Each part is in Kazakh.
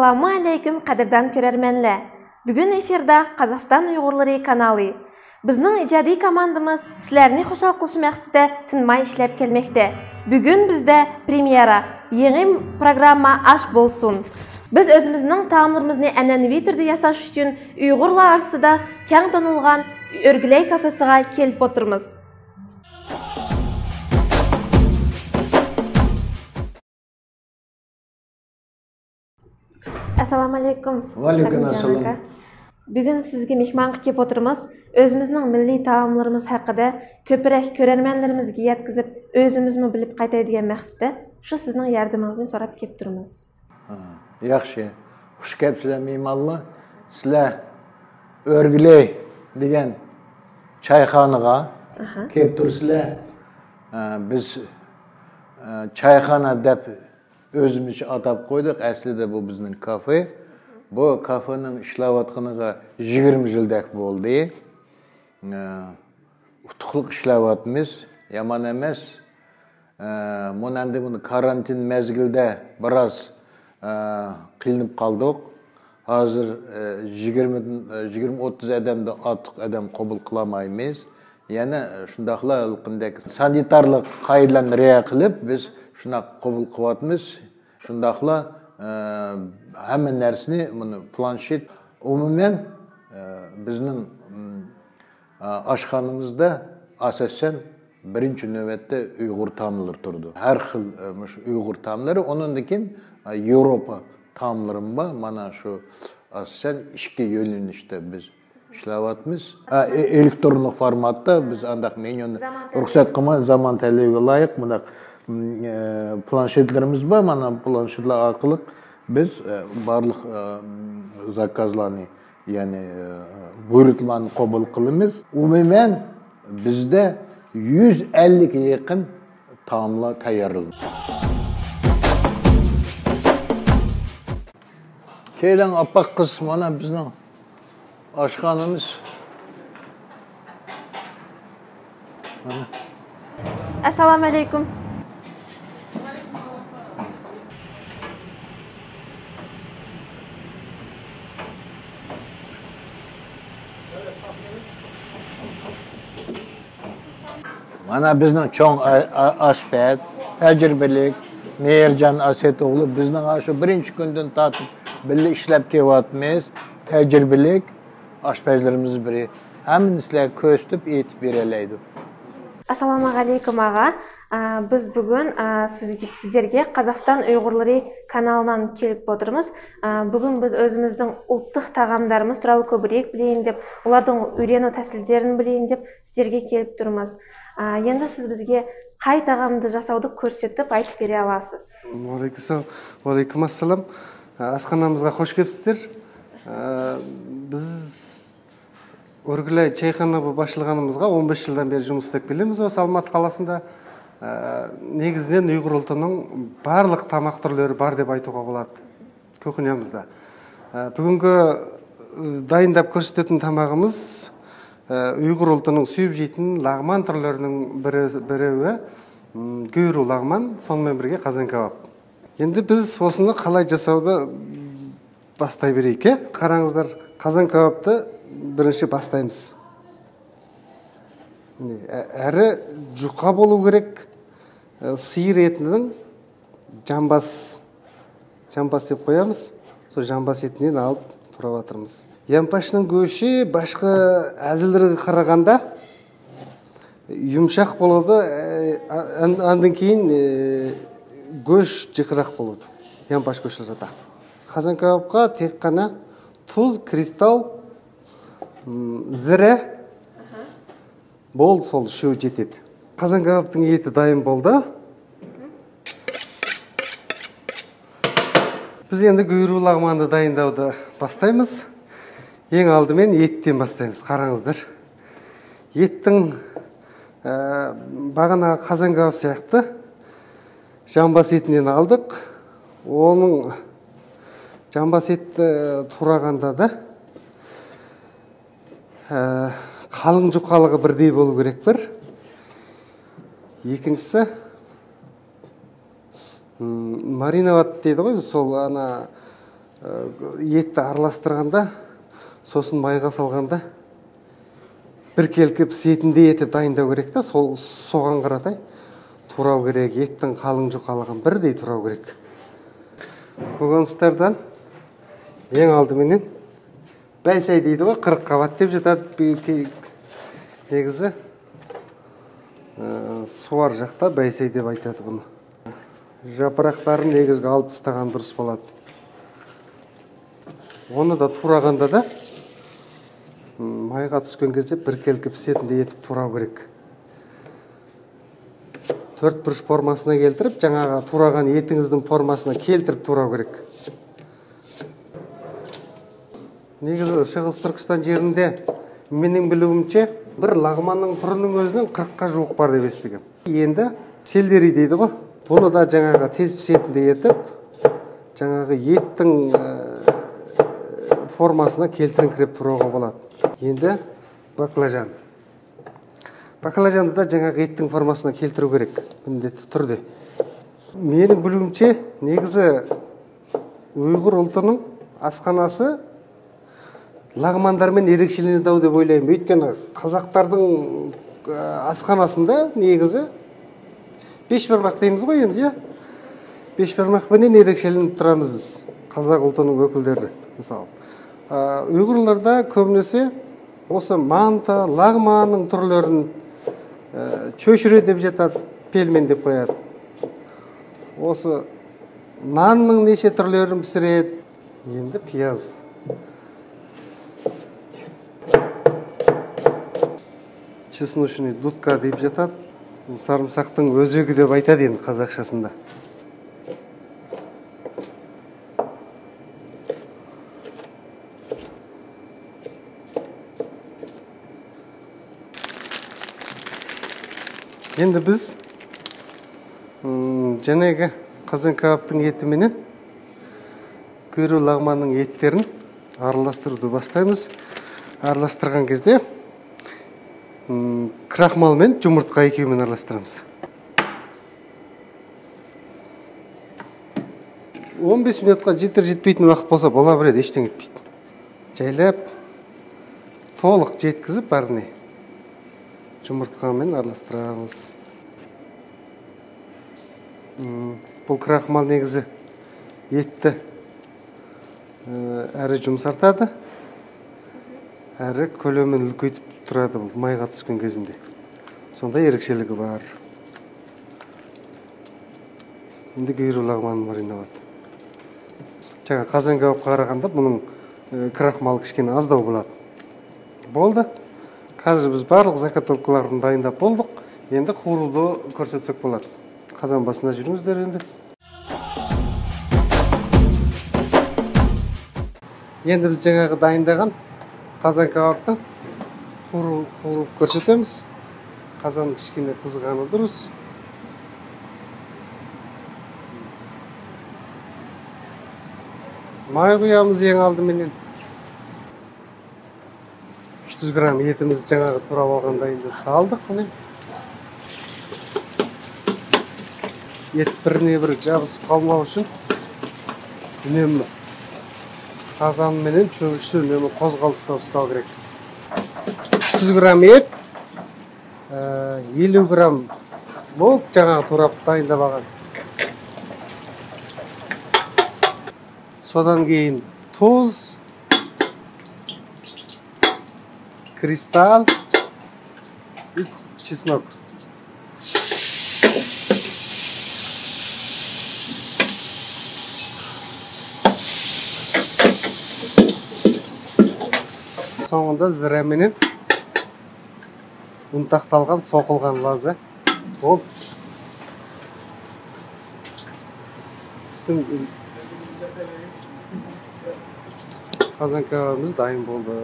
Assalamu alaikum қадірдан көрерменлер. Бүгін эфирда Қазақстан ұйғырлары каналы. Біздің ижади командамыз сілеріне қошал қылышы мәқсіде тынмай ішлеп келмекте. Бүгін бізде премьера, еңім программа аш болсын. Біз өзіміздің тағамларымызны әнәневи түрде ясаш үшін ұйғырлар арасында кең танылған Өргілей кафесіға келіп отырмыз. Assalamu alaikum. Алейкум ассалам. Бүгін сізге мехманға кеп отырмыз. Өзіміздің милли тағамларымыз хақыда көпірек көрерменлерімізге yetkizib, өзімізді біліп қайтay деген мақсатта шу сіздің ярдымыңызды сұрап кеп тұрмыз. Yaxşı. Xush kelibsizlar mehmonlar. Sizlar Örgüley degan çayxonaga kelib tursizlar. Biz çayxona deb özümüzce atab qo'ydik. Aslida bu bizning kafe. Bu kafening ishlayotganiga 20 yildak bo'ldi. Utuqliq ishlayapmiz, yomon emas. Monanda buni karantin mezgilda biroz qilinib qoldik. Hozir 20-30 odamdan ortiq odam qabul qilmaymiz. Yana shundaqlar qanday sanitarlik qoidalarni rioya qilib biz shuna qabul qilyapmiz. Shundaqla hamma narsani buni planshet umuman bizning oshxonamizda asosan birinchi navbatda Uyg'ur taomlari turdi. Har xil Uyg'ur taomlari, undan keyin Yevropa taomlari bor. Mana shu asosan ikki yo'nalishda biz ishlayapmiz. Elektronlik formatda biz andaq menyuni ruxsat qilmay zamon talabiga loyiq bundaq planshetlerimiz var. Mana planshetler orqali biz barliq zakazlarni, yani buyurtmalarni qabul qilamiz. Umuman bizda 150 ga yaqin taomlar tayyorlanadi. Keling opaq qiz, mana bizning oshxonamiz. Assalamu alaikum. Mana bizning cho'ng aşpət, təcrübəlik Meyercan Asetoğlu bizning shu birinchi kundan tortib birga ishlab kelyapmiz. Təcrübəlik aşpazlarimiz biri. Hammasini sizlarga ko'rsatib aytib beraylik. Assalamu alaikum ağa. Biz бүгін сіздерге Қазақстан ұйғырлары каналынан келіп отырмыз. Бүгін біз өзіміздің ұлттық тағамдарымыз туралы көбірек білейін деп, олардың үйрену тәсілдерін білейін деп сіздерге келіп тұрмыз. Енді сіз бізге қай тағамды жасауды көрсетіп айтып бере аласыз? Алейкум ассалам. Асханамызға қош келіпсіздер. Біз Өргілей чайхана басшылығанымызға 15 жылдан бері жұмыс істеп келеміз. Осы Алматы қаласында негізінен ұйғыр ұлтының барлық тамақ түрлері бар деп айтуға болады көкінемізді. Бүгінгі дайындап көрсететін тамағымыз ұйғыр ұлтының сүйіп жейтін лағман түрлерінің біреуі гүйру лағман, сонымен бірге қазан кебаб. Енді біз осыны қалай жасауды бастай берейік. Қараңыздар, қазан кебабты бірінші бастаймыз. Әрі жұқа болу керек. Сиыр етінің жамбас деп қоямыз. Сол жамбас етінен алып тұрап жатырмыз. Ямпашның көші башқа әзілдерге қарағанда жұмшақ болады. Андан кейін көш жықырақ болады. Ямпаш көшілерді. Қазан кебабқа тек қана тұз, кристалл, зірі бол, сол үшеу жетеді. Қазан кебабтың еті дайын болды. Біз енді гүйру лағманды дайындауды бастаймыз. Ең алдымен еттен бастаймыз. Қараңыздар. Еттің бағана қазан кебаб сияқты жамбас етінен алдық. Оның жамбас етті турағанда да қалың жұқалығы бірдей болу керек бір. Екіншісі мариноват дейді ғой, сол ана етті араластырғанда, сосын майға салғанда біркелкі пісетіндей етіп дайындау керек та, соған қаратай турау керек, еттің қалың жұқалығын бірдей турау керек. Көкөністерден ең алдыменен бәйсай дейді ғой, 40 қабат деп жатады. Негізі суар жақта бәйсай деп айтады бұны. Жапырақтарын негізгі алып тастаған дұрыс болады. Оны да турағанда да майға түскен кезде біркелкі пісетіндей етіп турау керек. 4 бұрыш формасына келтіріп, жаңаға тураған етіңіздің формасына келтіріп турау керек. Негізі Шығыс Түркістан жерінде менің білуімше бір лағманның түрінің өзінен 40-қа жуық бар деп естігем. Енді сельдерей дейді ғой. Бұны да жаңаға тез пісетіндей етіп, жаңағы еттің формасына келтіріңкіреп тұруға болады. Енді баклажан. Баклажанды да жаңағы еттің формасына келтіру керек, міндетті түрде. Менің білуімше, негізі ұйғыр ұлтының асханасы лағмандармен ерекшеленеді деп ойлаймын. Өйткені қазақтардың асханасында негізі бешбармақ дейміз ғой енді, бешбармақпенен ерекшеленіп тұрамыз қазақ ұлтының өкілдері, мысалы. Ұйғырларда көбінесе осы манта, лағманның түрлерін чөшіре деп жатады, пелмен деп қояды. Осы нанның неше түрлерін пісіреді. Енді пияз. Чесночный дудка деп жатады. Сарымсақтың өзегі деп айтады енді қазақшасында. Енді біз жәнегі қазан кебаптың еті менен құйрық лағманның еттерін араластыруды бастаймыз. Араластырған кезде крахмал мен жұмыртқа екеуімен араластырамыз. 15 минутқа жетер-жетпейтін уақыт болса бола береді, ештеңе етпейді. Жайлап, толық жеткізіп бәріне жұмыртқамен араластырамыз. Бұл крахмал негізі етті әрі жұмсартады, әрі көлемін үлкейтіп тұрады бұл майға түскен кезінде. Сонда ерекшелігі бар. Енді құйрық лағманы мариноват. Жаңа қазан кебапқа қарағанда бұның крахмалы кішкене аздау болады. Болды. Қазір біз барлық заготовкаларын дайындап болдық. Енді қуыруды көрсетсек болады. Қазан басына жүріңіздер енді. Енді біз жаңағы дайындаған қазан кебаптың қуырып көрсетеміз. Қазан кішкене қызғаны дұрыс. Май құямыз ең алдыменен. 300 грамм етіміз жаңағы турап алғанда енді салдық. Ет біріне-бір жабысып қалмау үшін үнемі қазан менен чөгішті үнемі қозғалыста ұстау керек. 300 грамм ет, 50 грамм лук жаңағы турап дайындап алған. Содан кейін тұз, кристалл и чеснок. Соңында зіра менен ұнтақталған соқылған лаза. Ол біздің қазан кебабымыз дайын болды.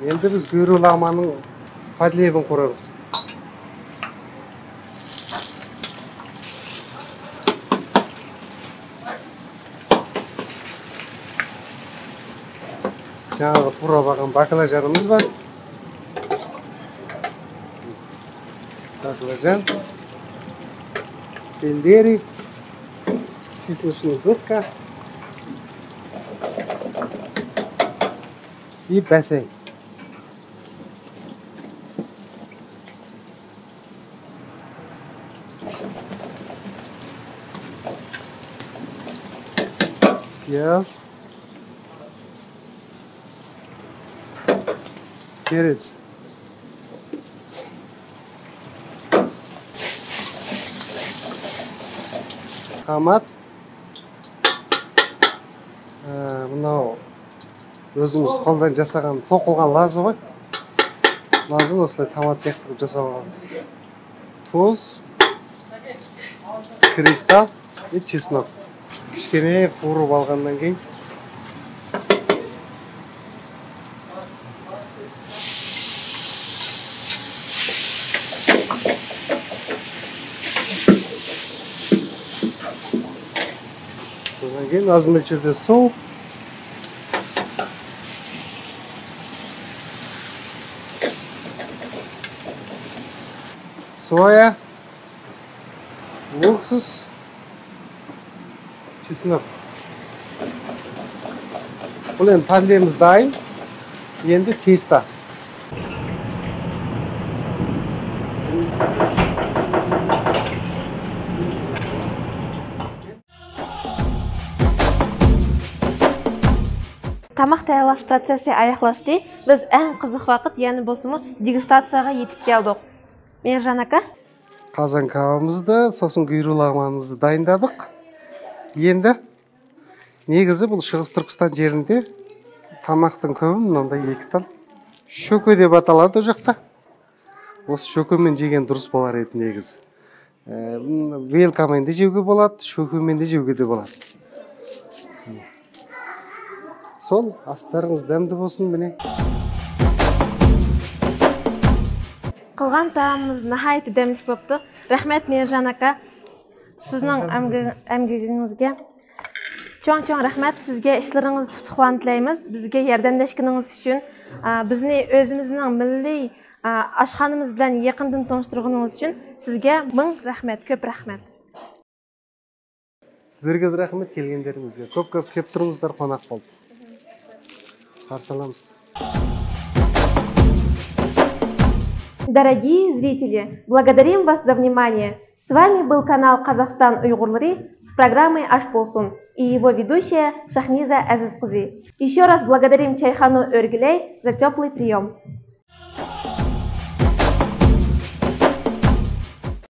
Енді біз құйрық лағманның подлебін құрамыз. Жаңағы турап алған баклажанымыз бар. Баклажан, сельдерей, чесночная грудка и бәсей. Пияз, перец, қамат, мынау өзіміз қолдан жасаған соқылған лазы ғой. Лазын осылай томат сияқты жасап аламыз. Тұз, кристалл и чеснок. Кішкене қуырып алғаннан кейін содан кейін аз мөлшерде су, соя, уксус, чеснок. Бұл енді пәндеміз дайын. Енді теста. Тамақ таярлаш процесsi аяқлашты. Біз әң қызық вақыт, яғни болсымы дегустацияға етіп келдік. Мейіржан ака? Қазан кавамызды, сосын құйрылағанымызды дайындадық. Енді негізі бұл Шығыс Түркістан жерінде тамақтың көбі мынандай 2 тал. Шөке деп аталады жақта. Осы шөкемен жеген дұрыс болар еді негізі. Велкамен де жеуге болады, шөкемен де жеуге де болады. Сол, астарыңыз дәмді болсын міне. Қылған тағамымыз нахайты дәмдік бопты. Рахмет Мейіржан ака. Сіздің әмгегіңізге чоң рахмет. Сізге ішлеріңізді тұтықлан тілейміз. Бізге ярдәмдәшкеніңіз үшін, бізні өзіміздің милли ашханымыз білән якындан тоныштырғаныңыз үшін сізге мың рахмет, көп рахмет. Сіздерге де рахмет келгендеріңізге. Көп кеп тұрыңыздар, қонақ болды. Қарсы аламыз. Дорогие зрители, благодарим вас за внимание. С вами был канал Казахстан Уйгурлары с программой Аш Болсун и его ведущая Шахниза Азизқызы. Еще раз благодарим Чайхану Өргілей за теплый прием.